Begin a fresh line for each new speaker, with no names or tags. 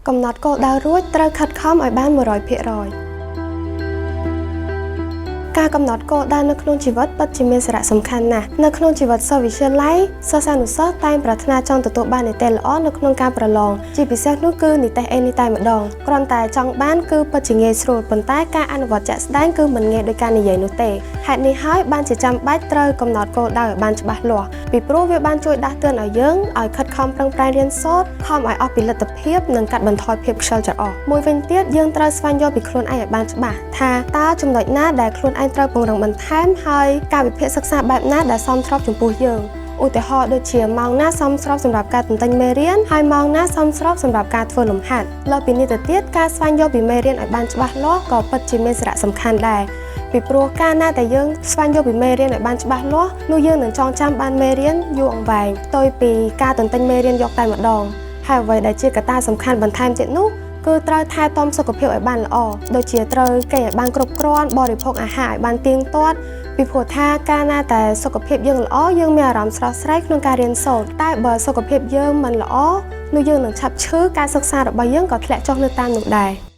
កំណត់គោលដៅរួចត្រូវខិតខំឲ្យបាន 100% ការកំណត់គោលដៅនៅក្នុងជីវិតពិតជាមានសារៈសំខាន់ណាស់នៅក្នុងជីវិតសិស្សវិទ្យាល័យសិស្សានុសិស្សតែងប្រាថ្នាចង់ទទួលបាននិទ្ទេសល្អនៅក្នុងការប្រឡងជាពិសេសនោះគឺនិទ្ទេស A នេះតែម្ដងគ្រាន់តែចង់បានគឺពិតជាងាយស្រួលប៉ុន្តែការអនុវត្តជាក់ស្ដែងគឺមិនងាយដោយការនិយាយនោះទេហេតុនេះហើយបានជាចាំបាច់ត្រូវកំណត់គោលដៅឲ្យបានច្បាស់លាស់ពីព្រោះវាបានជួយដាស់តឿនឲ្យយើងឲ្យខិតខំប្រឹងប្រែងរៀនសូត្រខំឲ្យអស់ពីលទ្ធភាពនិងកាត់បន្ថយភាពខ្ជិលច្រអូសមួយវិញទៀតយើងត្រូវស្វែងយល់ពីខ្លួនឯងឲ្យបានច្បាស់ថាតើចំណុចណាដែលខ្លួនឯងត្រូវពង្រឹងបន្ថែមហើយការវិភាគសិក្សាបែបណាដែលសមស្របចំពោះយើងឧទាហរណ៍ដូចជាម៉ោងណាសមស្របសម្រាប់ការទន្ទិញមេរៀនហើយម៉ោងណាសមស្របសម្រាប់ការធ្វើលំហាត់លើពីនេះទៅទៀតការស្វែងយល់ពីមេរៀនឲ្យបានច្បាស់លាស់ក៏ពិតជាមានសារៈសំខាន់ដែរពីព្រោះកាលណាតែយើងស្វែងយល់ពីមេរៀនឲ្យបានច្បាស់លាស់នោះយើងនឹងចងចាំបានមេរៀនយូរអង្វែងផ្ទុយពីការទន្ទិញមេរៀនយកតែម្ដងហើយអ្វីដែលជាកត្តាសំខាន់បន្ថែមទៀតនោះគឺត្រូវថែទាំសុខភាពឲ្យបានល្អដូចជាត្រូវគេងឲ្យបានគ្រប់គ្រាន់បរិភោគអាហារឲ្យបានទៀងទាត់ពីព្រោះថាកាលណាតែសុខភាពយើងល្អយើងមានអារម្មណ៍ស្រស់ស្រាយក្នុងការរៀនសូត្រតែបើសុខភាពយើងមិនល្អនោះយើងនឹងឆាប់ឈឺការសិក្សារបស់យើងក៏ធ្លាក់ចុះនៅតាមនោះដែរ